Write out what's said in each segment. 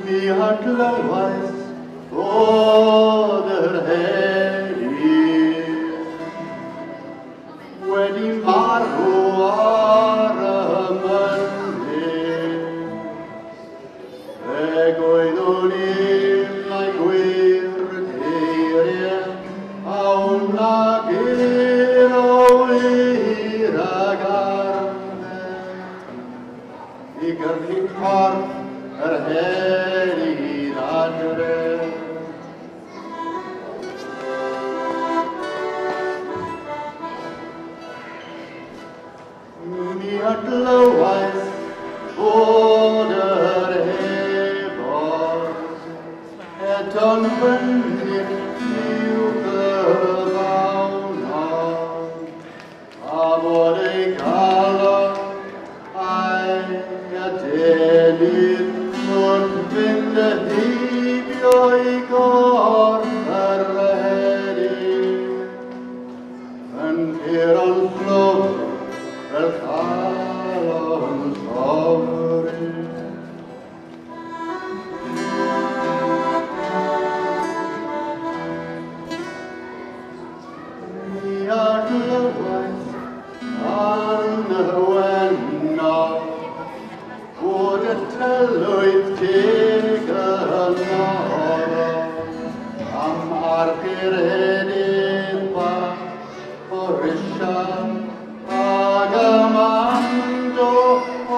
Mi hartlewijs oder heri wedi marw ar y mynydd oeddwn i'm ei gwirdeiriau awn ag i'r o wir ag arfer I gyrchu corff yr heri adref. Mi adlywais bod yr hebos eto'n fynydd i'w ddyfawnon a bod ei galon a'i adenydd wrth fynd y heibio I gorff yr heri yn Ciron fflwch fel calon sofri. Mi adlywais an y wennog bod y tylwyth teg yno am argyr hedydd bach o risian ag amando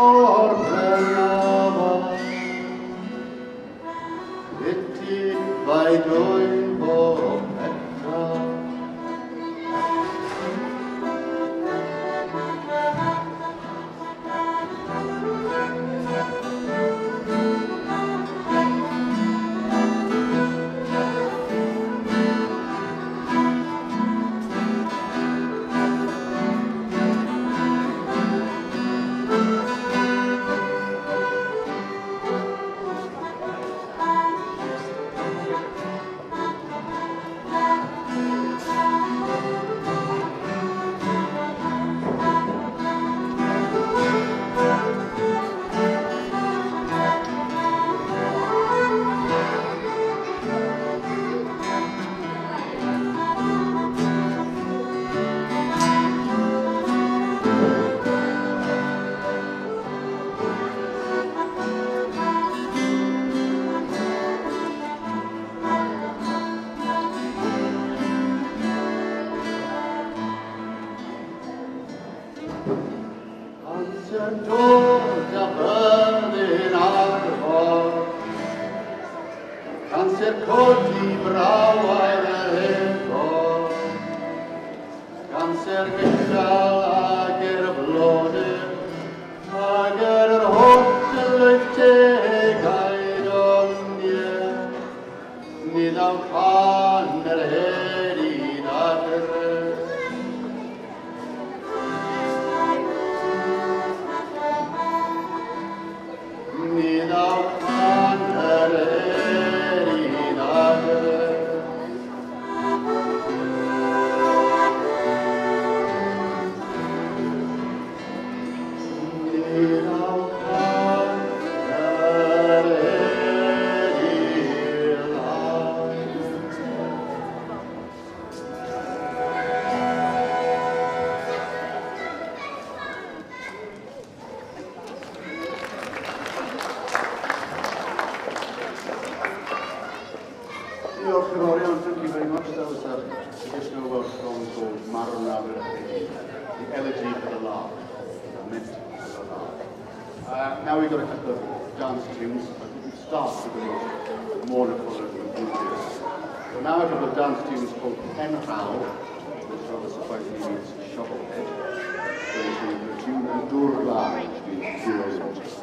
o'r penaba. Iti fai dwy o eto. Amser dod a byddin ar ffordd Amser codi brawau'r efod Amser gystal ag blodau ag yr holl tylwyth oedoliau Ni ddaw can yr heri adref Ni ddaw can yr heri adref Ni ddaw can yr heri Diolch yn fawr iawn, thank you very much. That was a traditional Welsh song called Marw Nawr the Elegy for the Lark, meant for the lark. Now we've got a couple of dance tunes. We start with the most mournful and beautiful. So now a couple of dance tunes called Pen Rhaw, which rather surprisingly means shovelhead. So you can do a tune and Dŵr Flan, which means heroes of justice.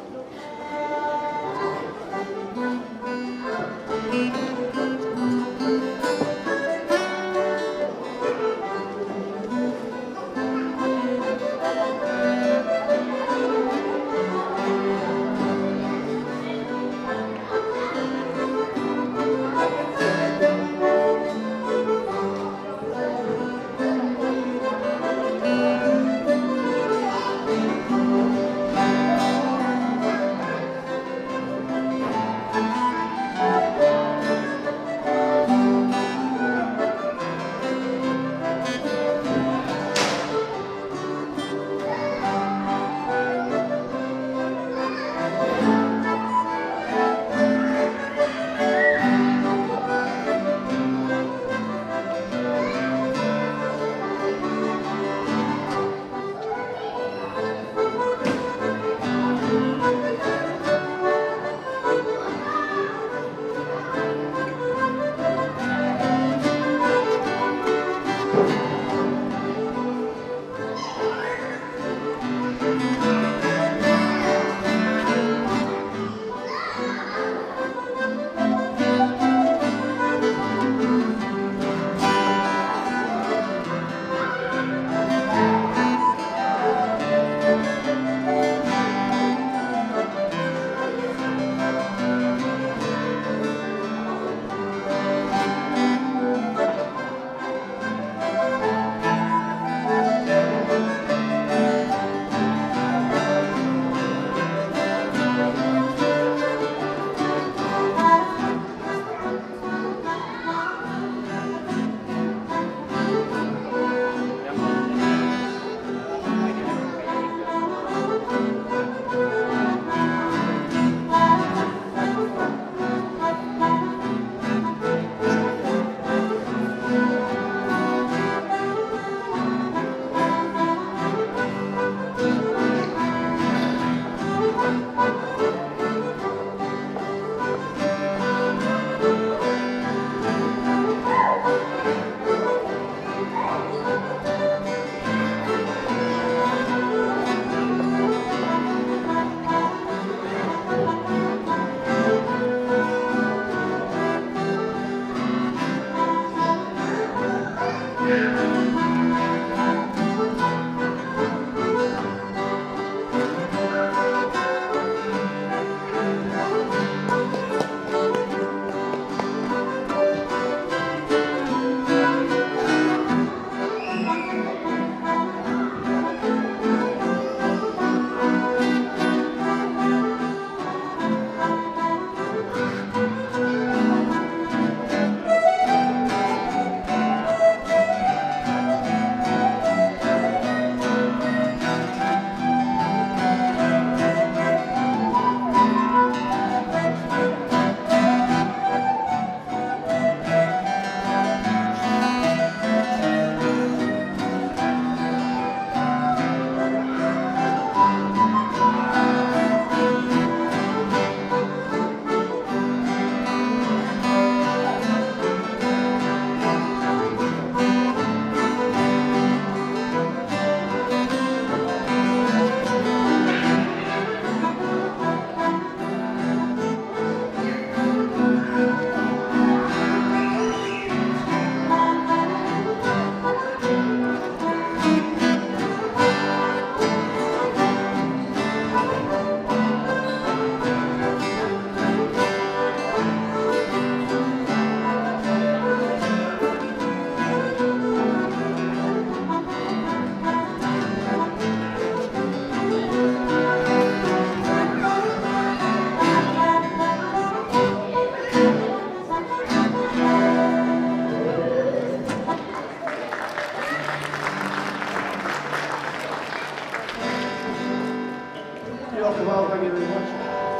well, thank you very much.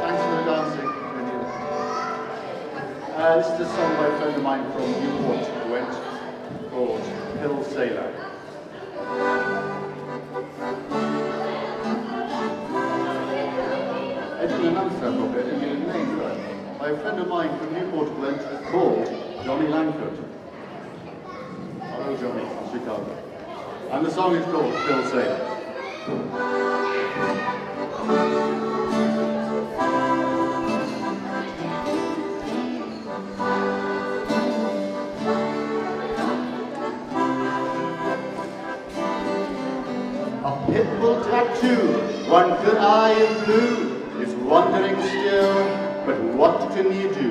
Thanks for the dancing. This is a song by a friend of mine from Newport, Gwent, called Hill Sailor. I didn't announce that book, I didn't get a name for it. By a friend of mine from Newport, Gwent, called Johnny Langford. Hello, Johnny, from Chicago. And the song is called Hill Sailor. A pitbull tattoo, one good eye of blue, is wandering still, but what can you do?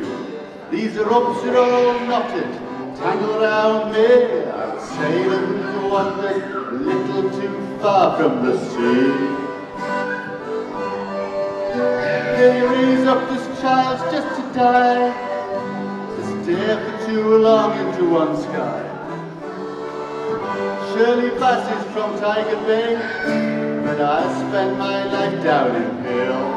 These ropes are all knotted, tangled around me. I'm a sailor who's wandered a little too far from the sea. They raise up this child just to die, to stare for too long into one sky. Shirley passes from Tiger Bay, but I spend my life down in Hill.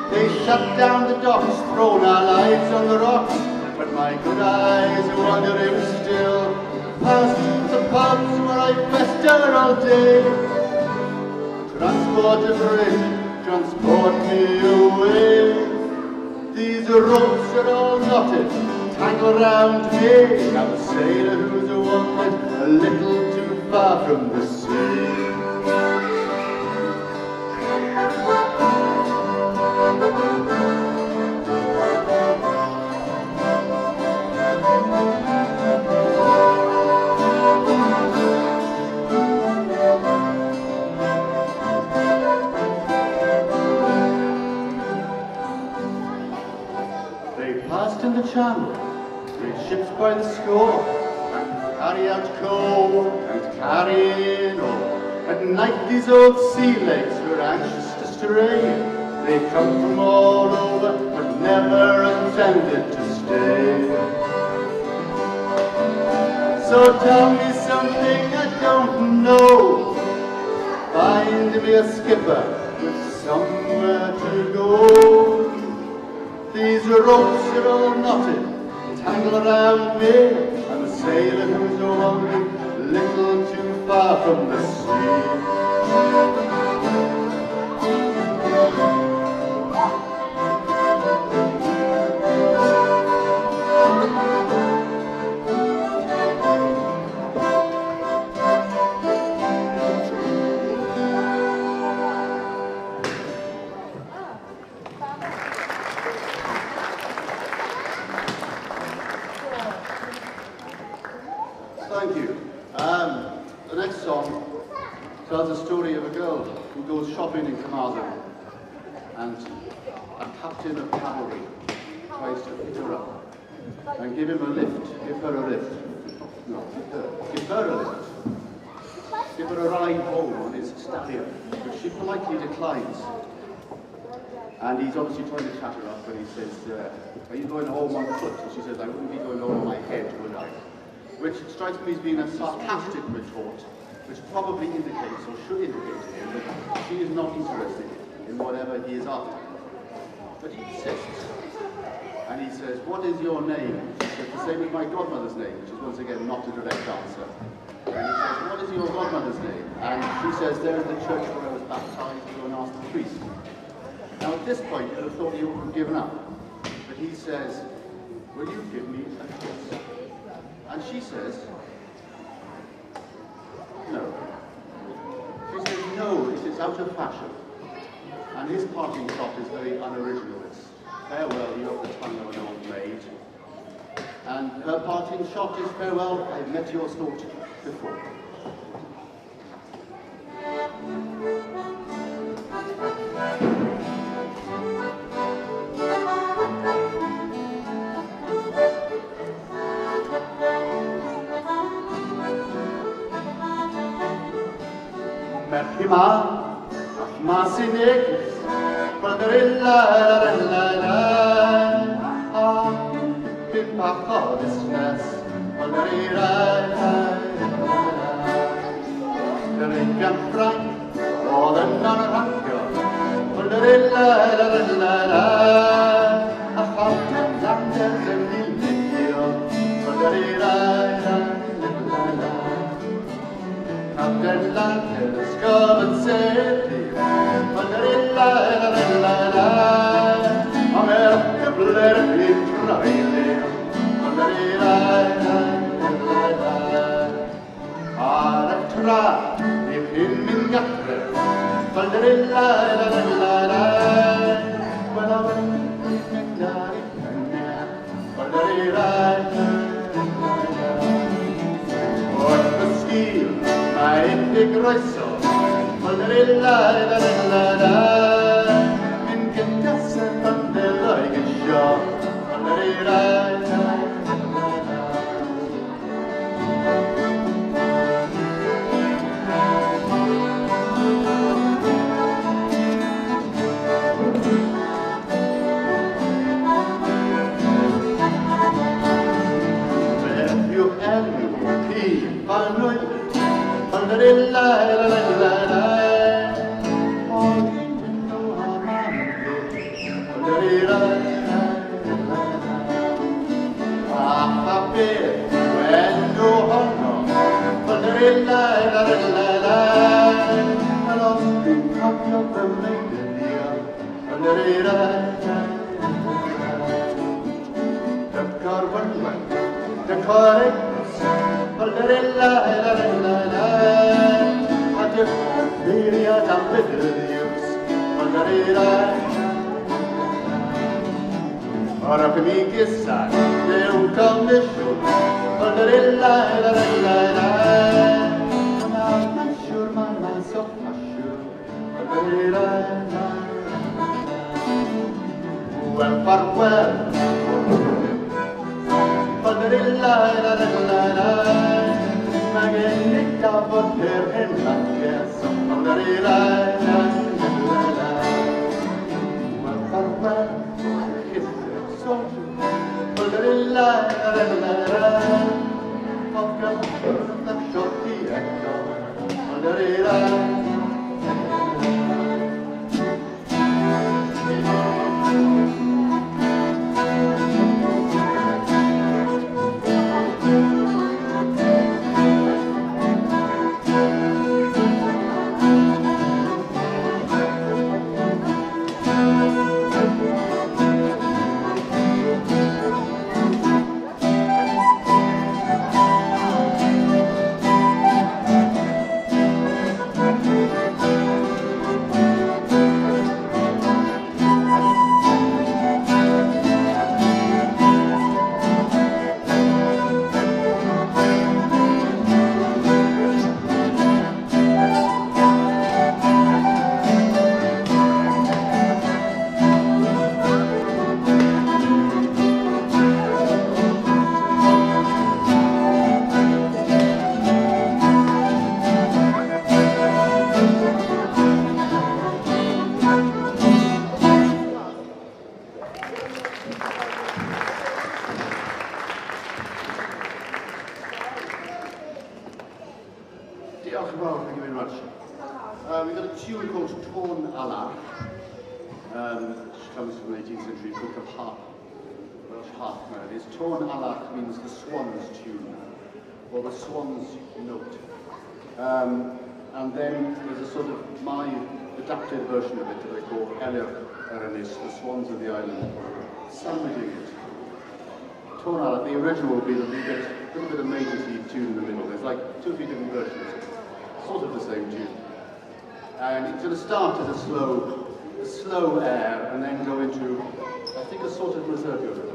They shut down the docks, thrown our lives on the rocks, but my good eyes are wandering still, past the pubs where I fester all day. Transport a bridge, transport me away. These ropes are all knotted, tangled round me. I'm a sailor who's wandered a little too far from the sea. They passed in the channel, great ships by the score, carry out coal and carry in ore. At night these old sea legs were anxious to stray. They come from all over, but never intended to stay. So tell me something I don't know. Find me a skipper with somewhere to go. These ropes are all knotted, tangled around me. I'm a sailor who's wandered a little too far from the sea. Thank you. The next song tells a story of a girl who goes shopping in Carmarthen, and a captain of cavalry tries to pick her up and give him a lift, give her a lift. No, give her a lift. Give her a ride home on his stallion, but she politely declines. And he's obviously trying to chat her up, but he says, are you going home on foot? And she says, I wouldn't be going home on my head, would I? Which strikes me as being a sarcastic retort, which probably indicates, or should indicate to him, that she is not interested in whatever he is after. But he insists, and he says, what is your name? She says, the same as my godmother's name, which is once again not a direct answer. And he says, what is your godmother's name? And she says, there's the church where I was baptized, go and ask the priest. Now at this point, you'd have thought he would have given up. But he says, will you give me a kiss? And she says, no. She says, no, it is out of fashion. And his parting shot is very unoriginal. It's, farewell, you have the tongue of an old maid. And her parting shot is, farewell, I've met your sort before. Merkima, Masinik, Padarilla, Pimpacodisness, Padarira, the Lincoln Frank, or the Nanaranka, Thank you very much. We've got a tune called Tôn Allach, which comes from the 18th century book of harp, Welsh harp melodies. Tôn Allach means the swan's tune, or the swan's note. And then there's a sort of my adapted version of it that I call Elir Erinys, the swans of the island, sandwiching it. Tôn Allach, the original will be the little bit of major key tune in the middle. There's like 2 or 3 different versions, sort of the same tune. And it's going to start as a slow air and then go into, I think, a sort of mazurka rhythm.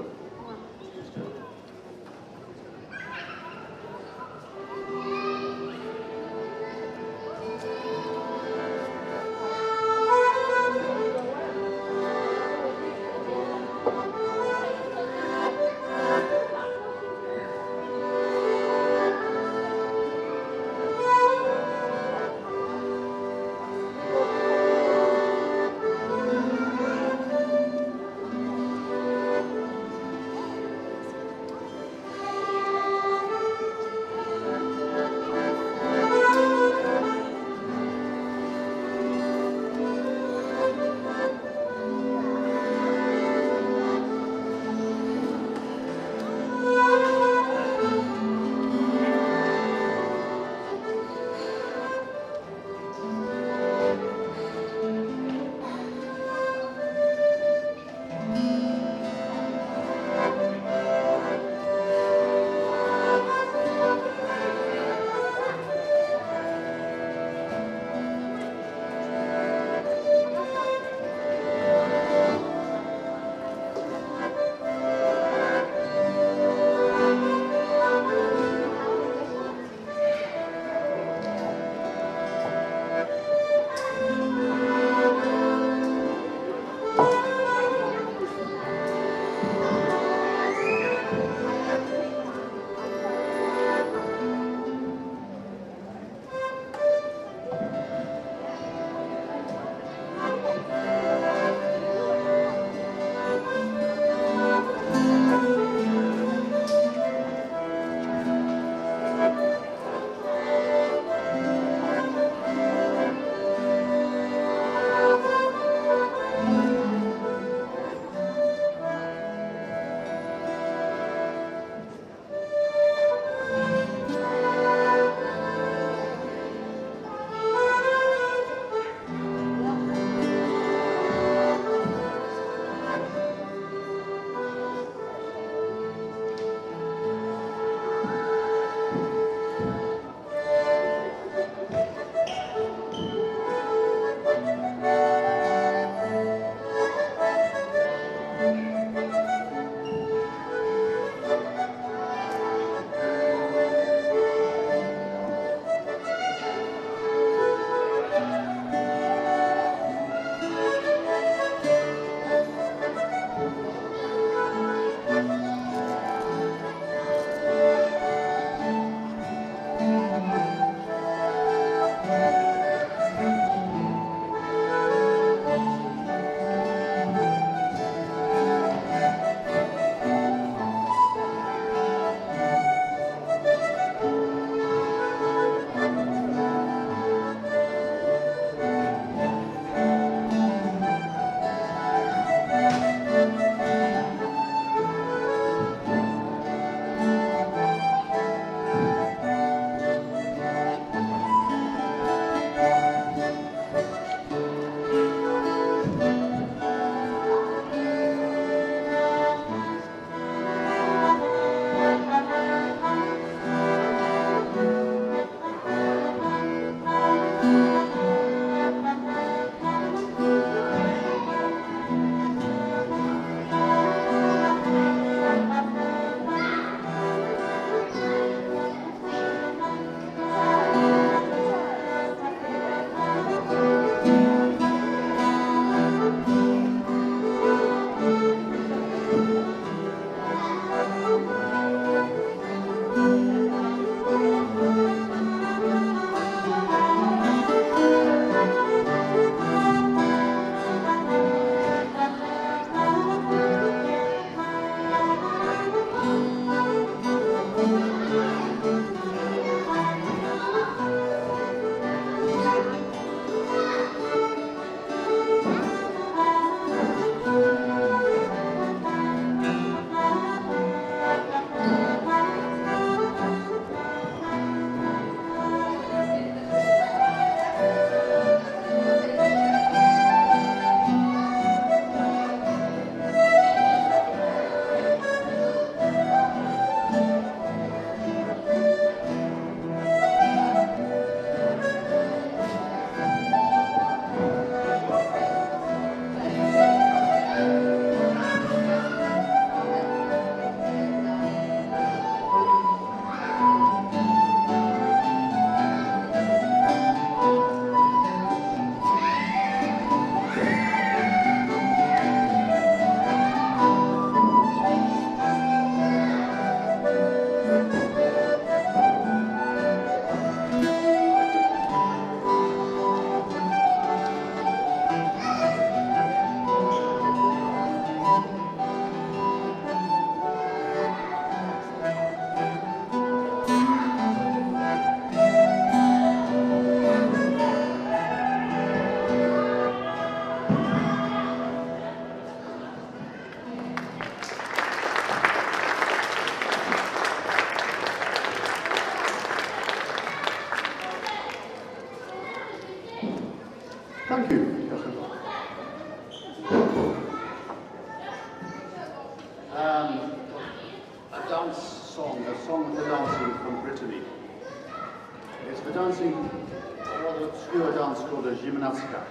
dancing a rather obscure dance called a gymnastica.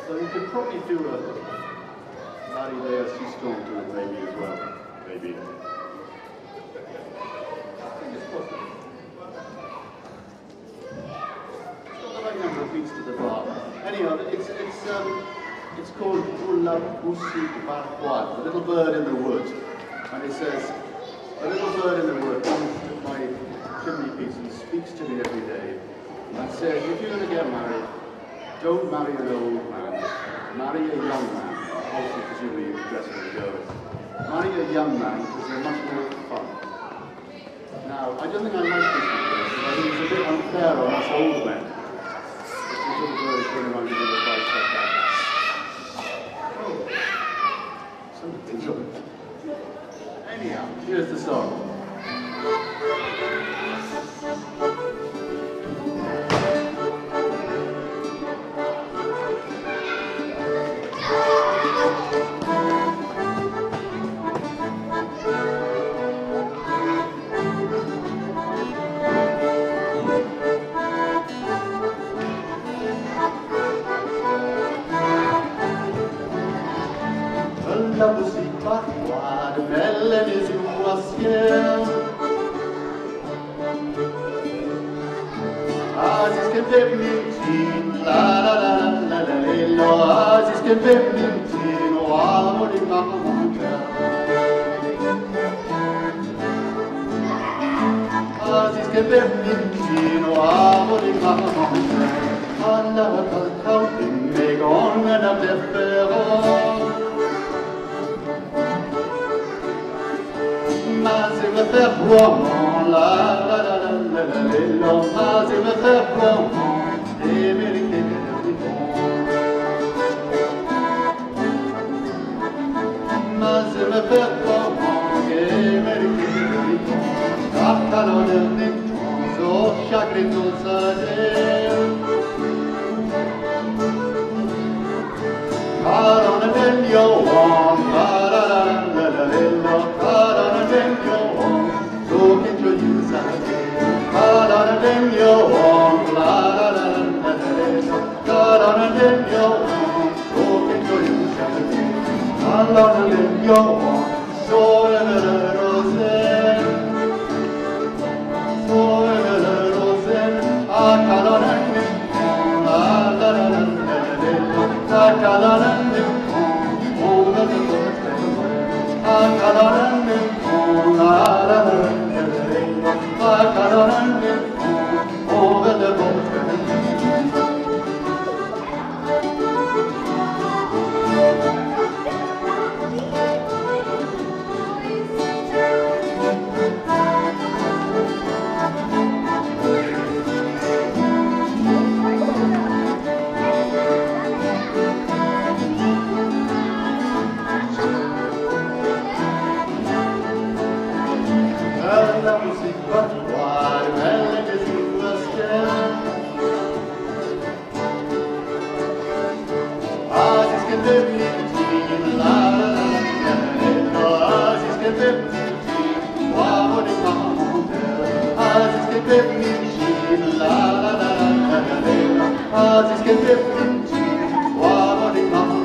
So you could probably do a Marie de Assistant to it maybe as well. Maybe. I think it's possible. It's got the right number of beats to the bar. Anyhow, it's called Pour la musique barquoise, a little bird in the wood. And it says, a little bird in the wood comes to my chimney piece and speaks to me every day and says, if you're going to get married, don't marry an old man, marry a young man. Also, presumably you're dressing the girls. Marry a young man because they're much more fun. Now, I don't think I like this because I think it's a bit unfair on us old men. This little bird is going around giving advice like that. Oh, something to it. Anyhow, here's the song. La musique barquoise, belle les yeux au ciel. Aziz que bemnitin, la la la la la la la. Aziz que bemnitin, o amor de mamanca. Aziz que bemnitin, o amor de mamanca. Alla kalkautin, me gången av deferon. Mas il me fait vraiment, la la la la la la la. Mas il me fait vraiment, et mériter le bon. Mas il me fait vraiment, et mériter le bon. Car calon del nitron, so chagrin dulzade. Calon del yoan, la la la la la la. Calon del yoan, so che gioiosade. Calon del yoan, la la la la la. Calon del yoan, so che gioiosade. Calon del yoan, so le rose. So le rose, a calon del yoan, la la la la la. A calon del yoan, oh la la la. A calon del yoan, la la la la. A calon del yoan, oh la la la. La musique barquoise, belle des yeux au ciel. Aziz que bemnitin, la la la la la. Aziz que bemnitin, o amor de mamanca. Aziz que bemnitin, la la la la la. Aziz que bemnitin, o amor de mamanca.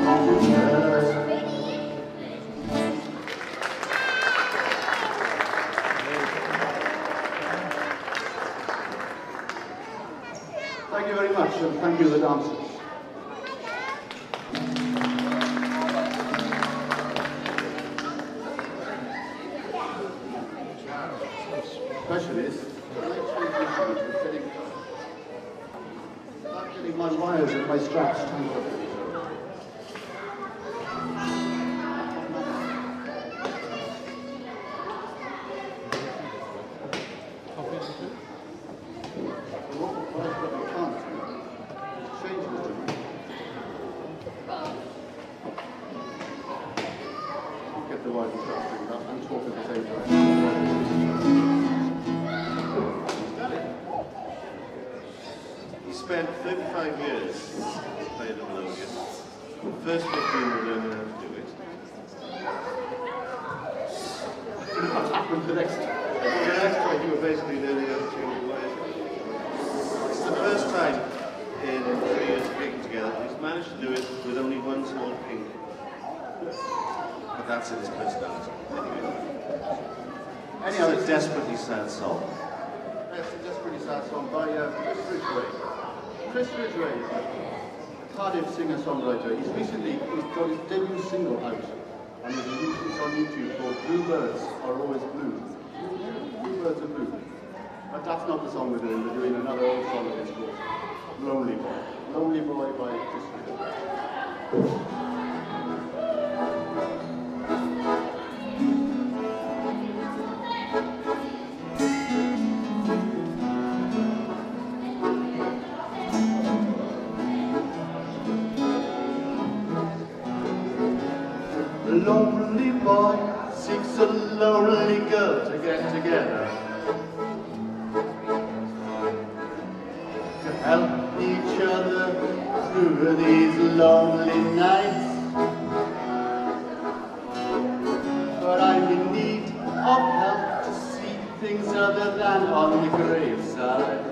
Thank you very much, and thank you to the dancers. Question is, I'm getting my wires and my straps tangled up. Get the wires and straps tangled up and talk at the same time. He spent 35 years playing the melodeon. First book we were learning how to do it. What happened the next time? The next time you were basically learning how to change together. He's managed to do it with only one small pink. But that's in his personality. Anyway, it's a desperately sad song. Yes, it's just a pretty sad song by Chris Ridgway. Chris Ridgway is a Cardiff singer-songwriter. He's got his debut single out, and it's on YouTube called Bluebirds Are Always Blue. Bluebirds are blue. But that's not the song we're doing. We're doing another old song of his called Lonely Boy. Lonely Boy by Chris Ridgway. A lonely boy seeks a lonely girl to get together, to help each other through these lonely nights. But I'm in need of help to see things other than on the graveside.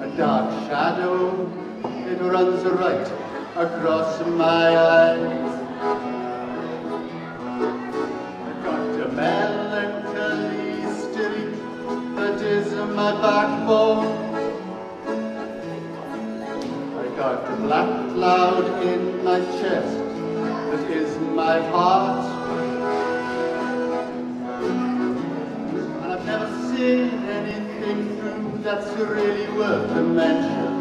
A dark shadow, it runs right across my eyes. I got a melancholy streak that is my backbone. I got a black cloud in my chest that is my heart. And I've never seen anything through that's really worth a mention.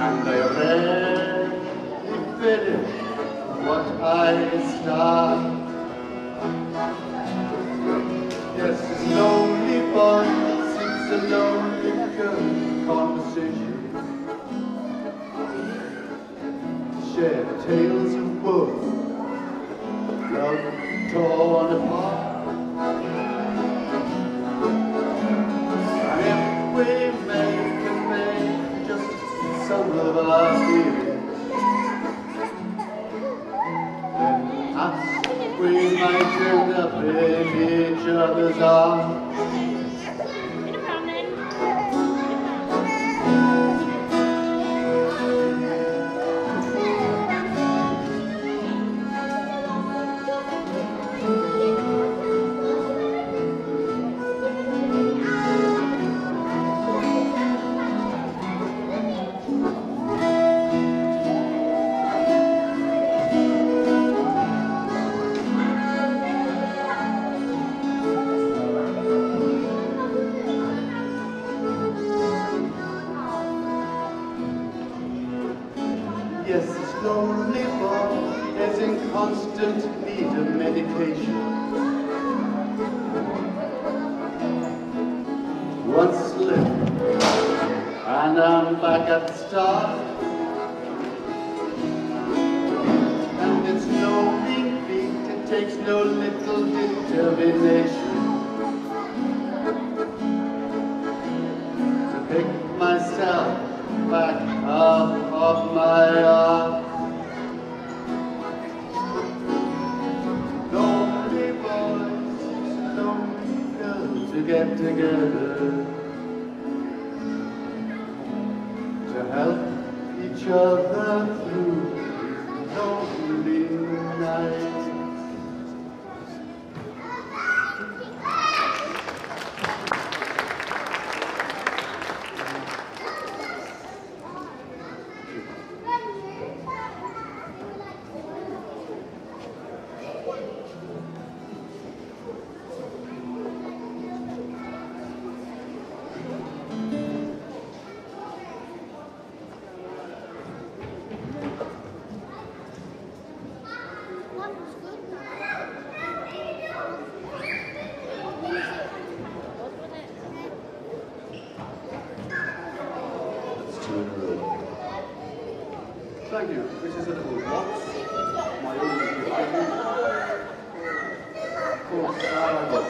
And I rarely finish what I start. Yes, this lonely boy seeks a lonely girl conversation, to share the tales of woe, love torn apart. And if we may convey just some of our feelings, then perhaps we might end up in each other's arms. Yes, this lonely boy is in constant need of medication. One slip, and I'm back at the start. And it's no big feat, it takes no little determination to pick myself back up of my arm. Lonely boys, lonely girls to get together, to help each other through these lonely nights. Thank you. This is a little waltz, my own called Sarah.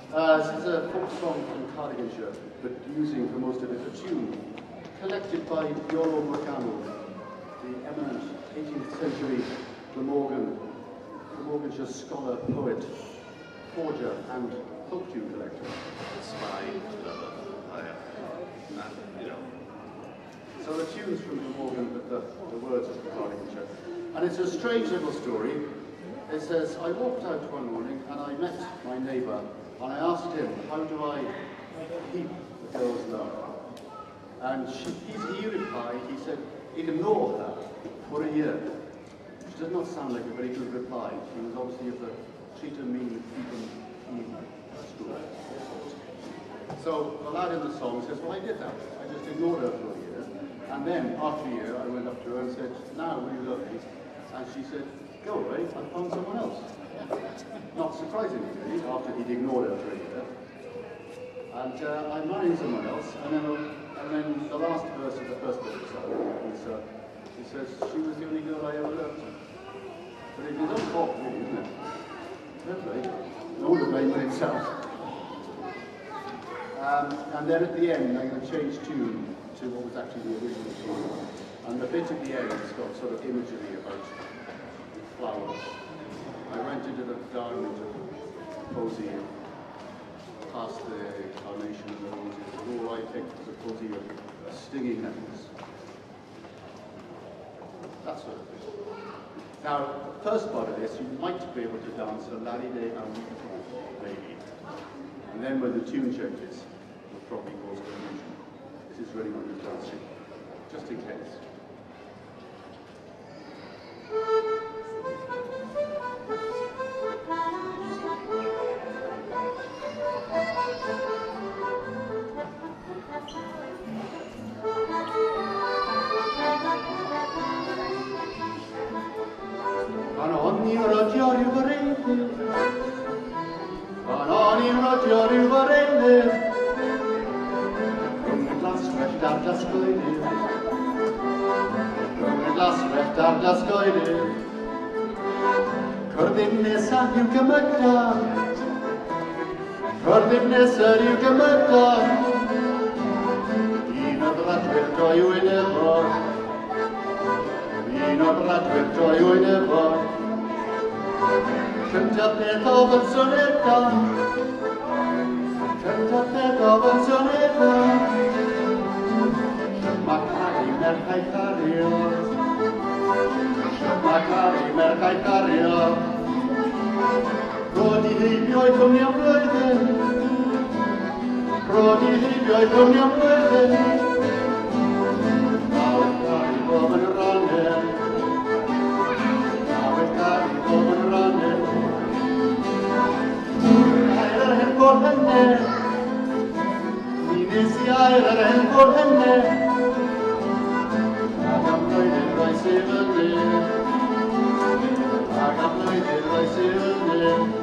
This is a folk song from Cardiganshire, but using for most of it a tune collected by Iolo Morgannwg, the eminent 18th century Glamorganshire scholar, poet, forger, and folk tune collector. Spy, lover, liar, and, you know. So the tune's from Glamorgan, but the words are from Cardiganshire. And it's a strange little story. It says, I walked out one morning and I met my neighbour and I asked him, how do I keep the girl's love? And he replied, he said, ignore her for a year. Which does not sound like a very good reply. He was obviously of the treat her mean, keep him mean school. So the lad in the song says, well, I did that. I just ignored her for a year. And then, after a year, I went up to her and said, now, will you love me? And she said, go away, I found someone else. Not surprisingly, really, after he'd ignored her for a year. And I'm marrying someone else, and then the last verse of the first bit of the song is, he says, she was the only girl I ever loved. But it's his own fault, really, isn't it? Fair play. No one to blame but himself. And then at the end, I'm going to change tune to what was actually the original tune. And the bit at the end has got sort of imagery about flowers. I rented it at down into Posey, past the carnation and the roses, and all I picked was a Posey of stinging nettles. That sort of thing. Now, the first part of this, you might be able to dance a Laddie Day and maybe. And then when the tune changes, will probably cause confusion. This is really not your dancing, just in case. Cordib nesa yw gymyda Un o bradwyr droi wyn efo Un o bradwyr droi wyn efo Cyntaf peth o fy soneda Cyntaf peth o fy soneda Mae cari merchau cario Mae cari merchau cario Rod I heibio'i cwmni am blwyddyn Rod I heibio'i cwmni am blwyddyn Nawr cari bob yn rannu Nawr cari bob yn rannu Air ar hen bod hynny Mi nes I air ar hen bod hynny Ac am blwyddyn roi sef ydy Ac am blwyddyn roi sef ydy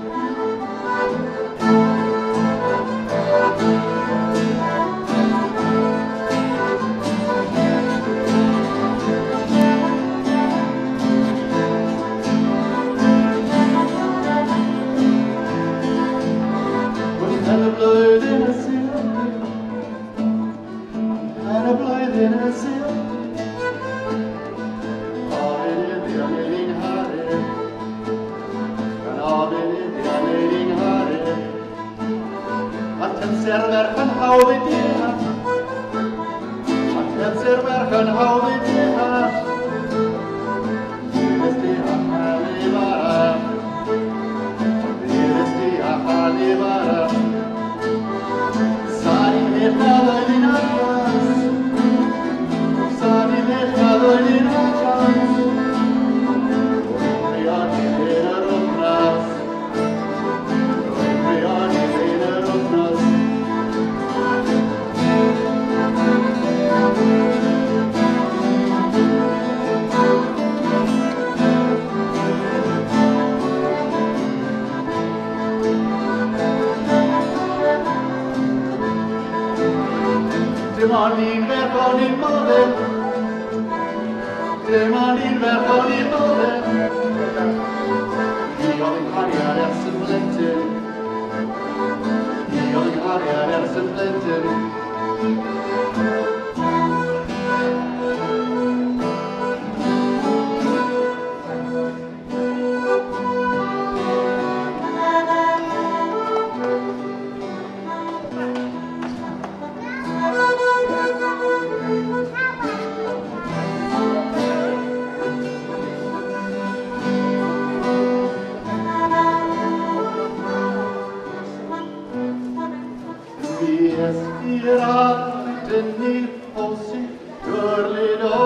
Vi espirate nel fosse Turlido.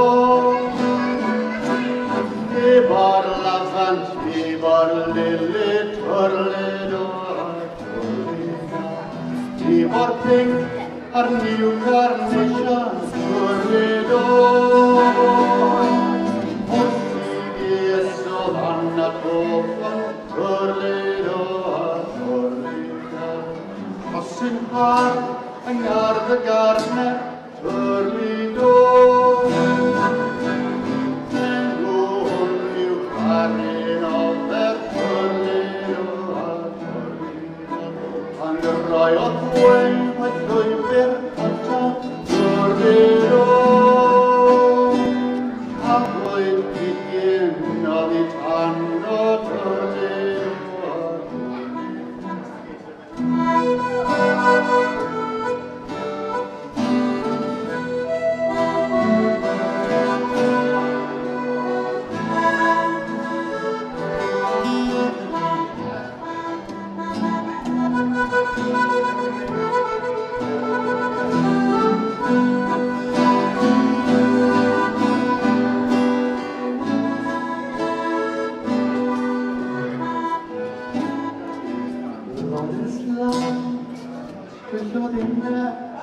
E bar l'avant, e bar lille Turlido. E bar pink, ar new carnation Turlido. Ossi eso vanna tofa Turlido. Ossin har yng ngardd y garner Turlido. Englwn yw carin o fer Turlido. Ond y rai o ddwen mae llwybr ato Turlido. A bwyd gyn oedd I tan o Turlido.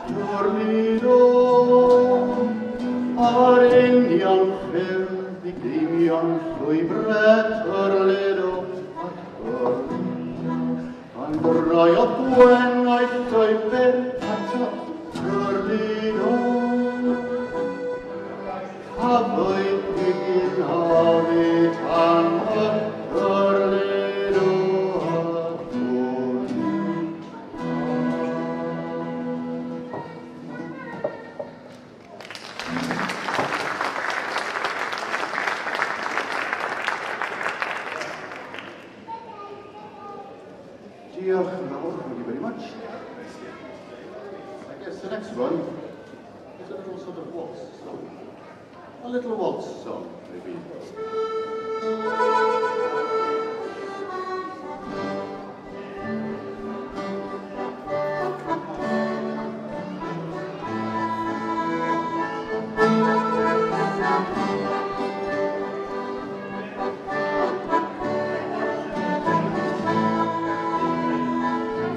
Turlido, ar union ffyrdd I gleimion llwybr Turlido, a Turlido. Ond rai o ddwen o'i llwybr ato Turlido. A bwyd gyn hoddi tan o Turlido, a Turlido. Diolch yn fawr, thank you very much. I guess the next one is a little sort of waltz song. A little waltz song, maybe.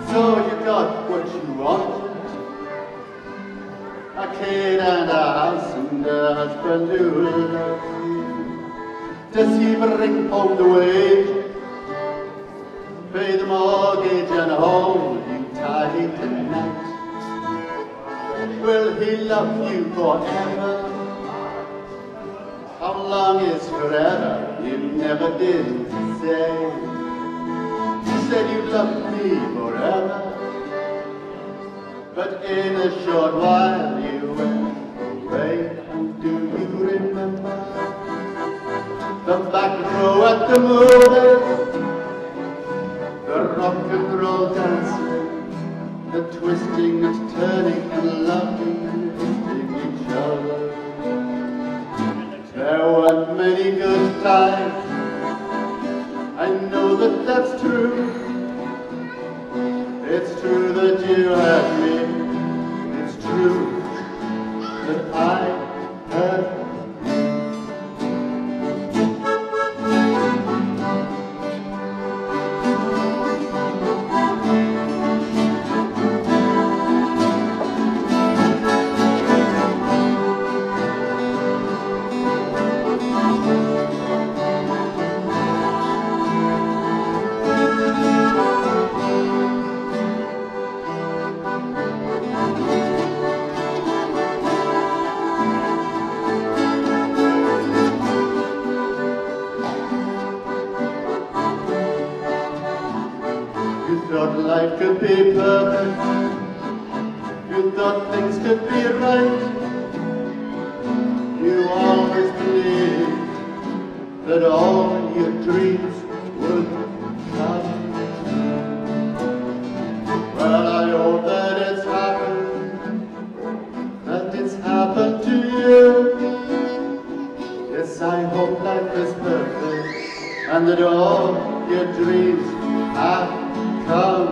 So you got what you wanted, a kid and a house and a husband who loves you. Does he bring home the wage, pay the mortgage and hold you tight tonight? Will he love you forever? How long is forever? You never did say. You said you loved me forever, but in a short while you went away. Do you remember the back row at the movies, the rock and roll dancing, the twisting and turning and loving and hitting each other? There weren't many good times, I know that that's true. It's true that you had me. It's true that I had you. Life could be perfect, you thought things could be right. You always believed that all your dreams would come true. Well, I hope that it's happened to you. Yes, I hope life is perfect and that all your dreams have come.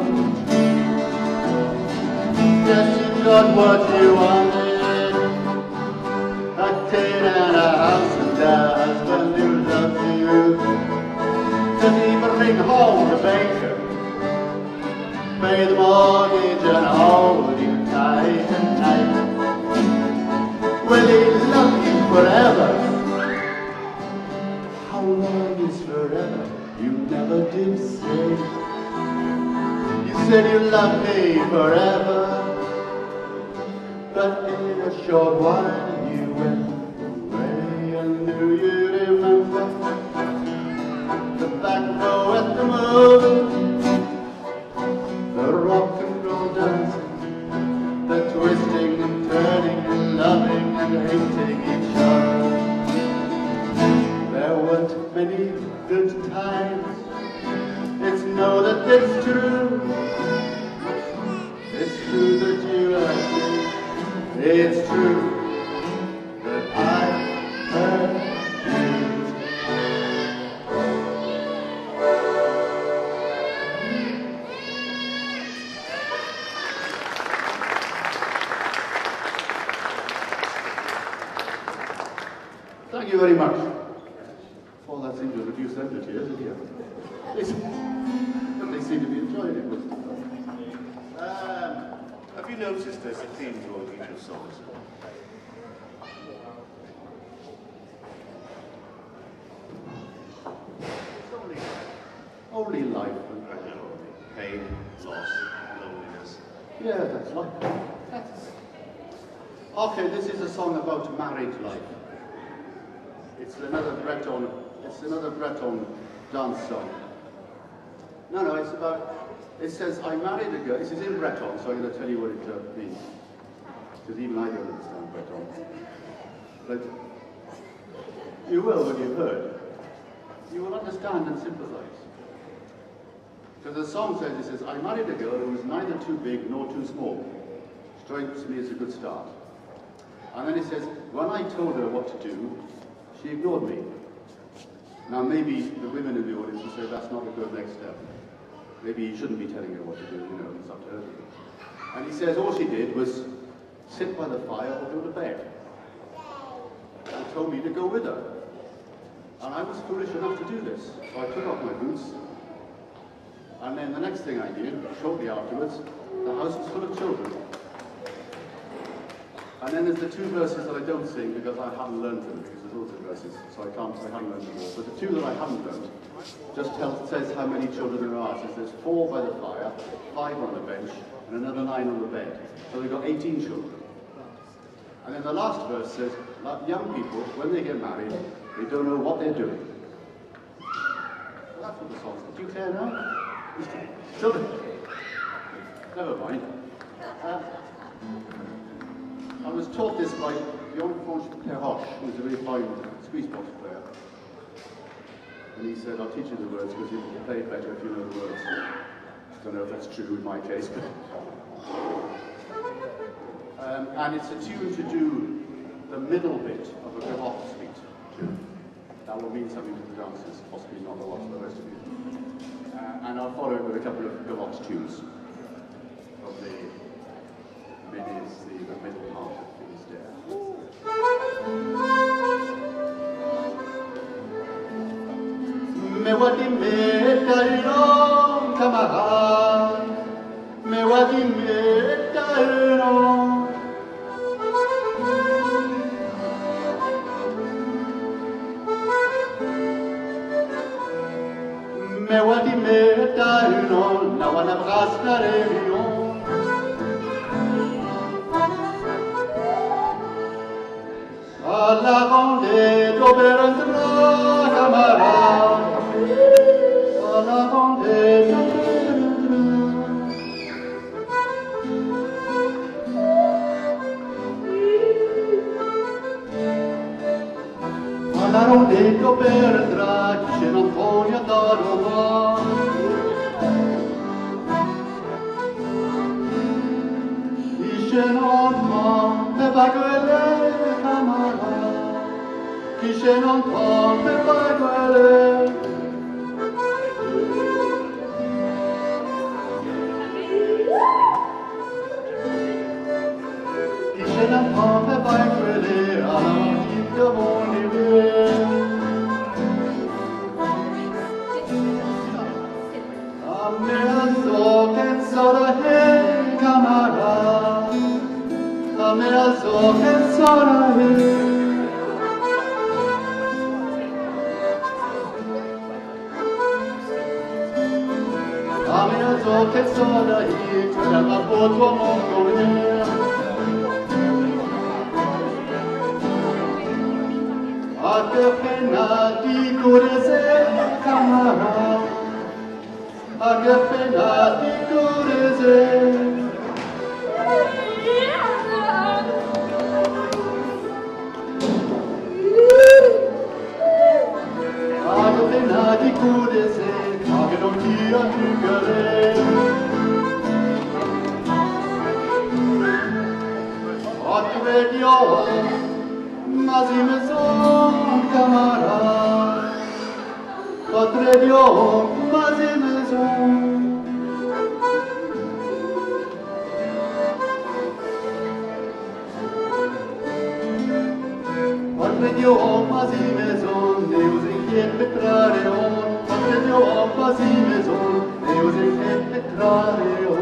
got what you wanted, a tin and a house and a husband who loves you. Didn't even bring home the bacon, pay the mortgage and hold you tight and tight. Will he love you forever? How long is forever? You never did say. You said you loved me forever, but in a short while you went away. And do you remember the back row at the movie, the rock and roll dancing, the twisting and turning and loving and hating each other? There weren't many good times. It's know that it's true. It's true that you love me. It's true that I hurt you. Thank you very much. Well, that seemed to reduce them to tears, didn't you? But they seem to be enjoying it. Have you noticed there's a theme throughout each of the songs? Only life. Pain, loss, loneliness. Yeah, that's life. Okay, this is a song about married life. It's another Breton dance song. No, it's about, it says, I married a girl. This is in Breton, so I'm going to tell you what it means. Because even I don't understand Breton. But you will when you've heard. You will understand and sympathize. Because the song says, it says, I married a girl who was neither too big nor too small. Strikes me as a good start. And then it says, when I told her what to do, she ignored me. Now maybe the women in the audience will say that's not a good next step. Maybe you shouldn't be telling her what to do, you know, it's up to her. And he says all she did was sit by the fire or go to bed. And told me to go with her. And I was foolish enough to do this. So I took off my boots. And then the next thing I knew, shortly afterwards, the house was full of children. And then there's the two verses that I don't sing because I haven't learned them, because there's lots of verses, so I haven't learned them all. But the two that I haven't learned just says how many children there are. It says there's 4 by the fire, 5 on the bench, and another 9 on the bed. So we've got 18 children. And then the last verse says, like young people, when they get married, they don't know what they're doing. Well, that's what the song says. Do you care now? Never mind. I was taught this by Jean-Francois Perroche, who's a really fine squeeze box player. And he said, I'll teach you the words because you can play it better if you know the words. I don't know if that's true in my case, but... and it's a tune to do the middle bit of a gavotte suite. That will mean something to the dancers, possibly not a lot to the rest of you. And I'll follow it with a couple of gavotte tunes of the middle part of Finistère. Me wadi me taillon, camarade. Me wadi me taillon. Me wadi me taillon, na wana brasse na réunion. À la rendée d'Auberndra, camarade. À la rendée d'Auberndra. À la rendée d'Auberndra, qui chez Antonia d'Aroma. Qui chez Antonia d'Aroma. Qui se non trompe pas gueule. me alzò che sono io. Me alzò che sono io, c'era la foto molto mia. A che pena di curese, camara, a che pena di curese. Di curese, ma che non ti annugherei. Ottre dio, ma si me son camarada. Ottre dio, ma si me son. Ottre dio, ma si me son, ne usi inquiet petrare on. Ottre dio, ma si me son, ne usi inquiet petrare on.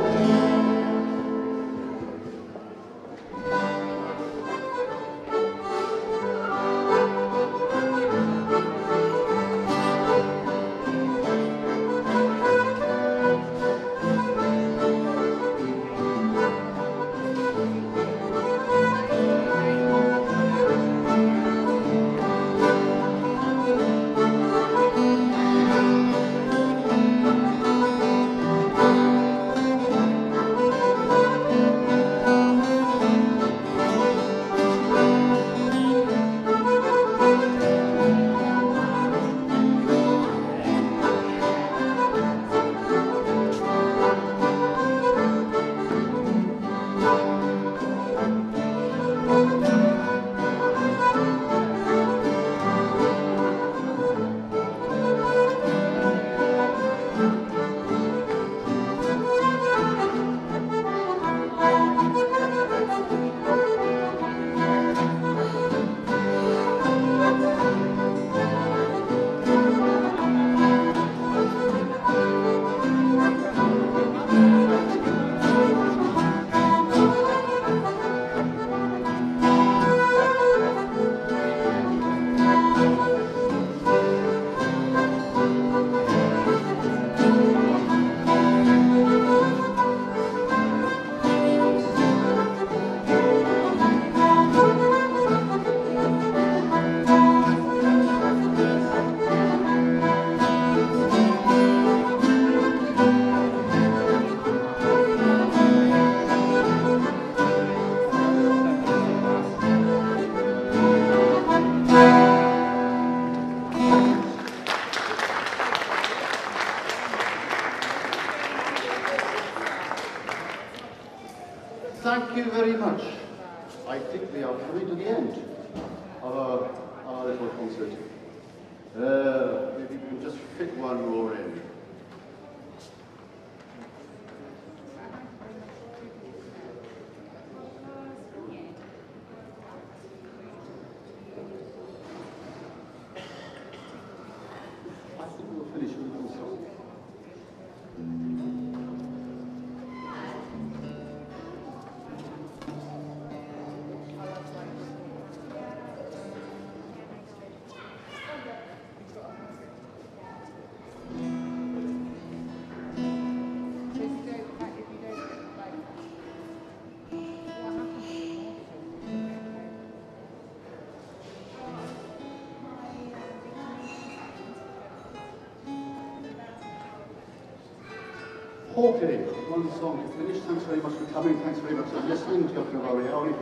Thank you very much. I think we are coming to the end of our little concert. Maybe we can just fit one more in. I think we'll finish with a little song. Okay, one song to finish. Thanks very much for coming. Thanks very much for listening to your Cavalier.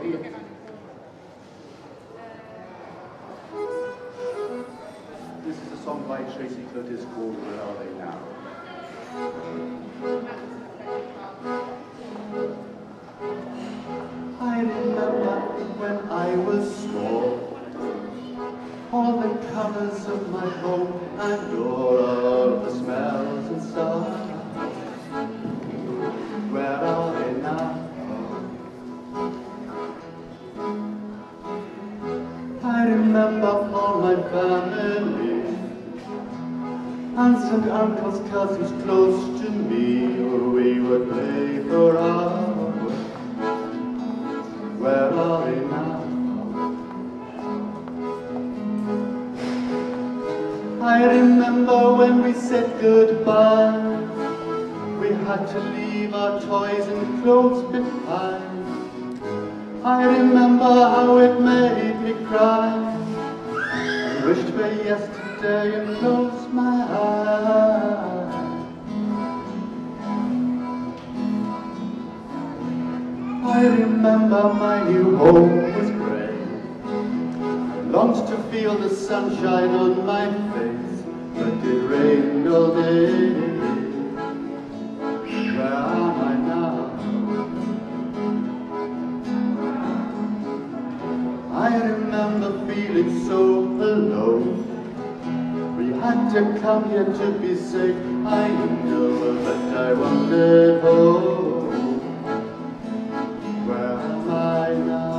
This is a song by Tracy Curtis called Where Are They Now? I remember when I was small, all the colors of my home and all of the smells and sounds. Where are they now? I remember all my family, aunts and uncles, cousins close to me, where we would play for hours. Where are said goodbye. We had to leave our toys and clothes behind. I remember how it made me cry. I wished for yesterday and closed my eyes. I remember my new home was grey. I longed to feel the sunshine on my face, but it rained all day. Where am I now? I remember feeling so alone. We had to come here to be safe. I know, but I wanted home. Where am I now?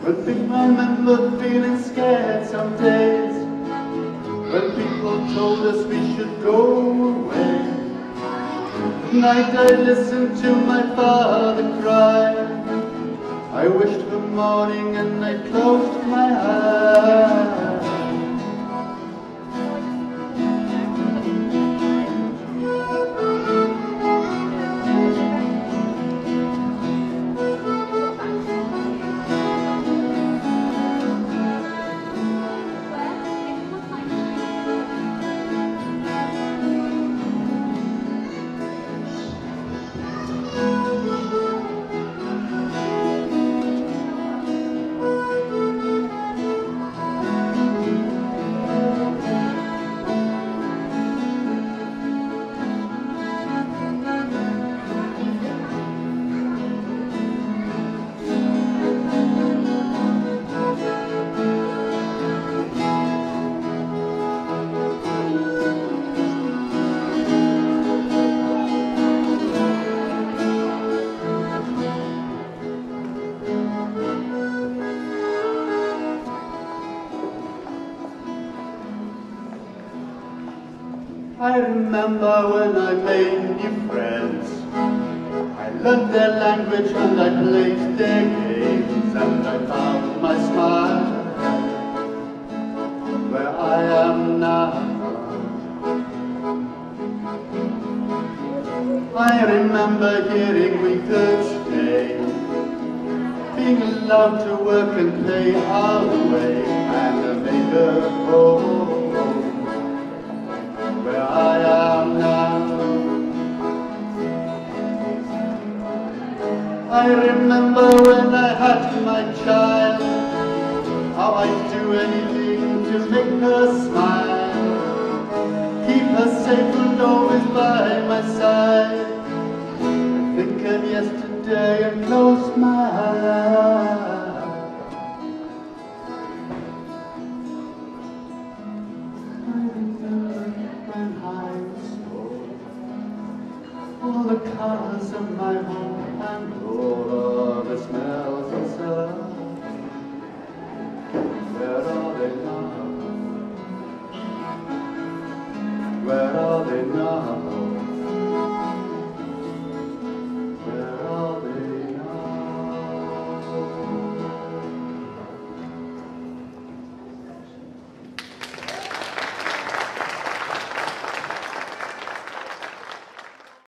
But I remember feeling scared some days, when people told us we should go away. At night I listened to my father cry. I wished for morning and I closed my eyes. I remember when I made new friends. I learned their language and I played their games, and I found my smile where I am now. I remember hearing we could stay, being allowed to work and pay our way, and make a home where I am now. I remember when I had my child, how I'd do anything to make her smile, keep her safe and always by my side. I think of yesterday and close my eyes. All the colors of my home and all of the smells inside.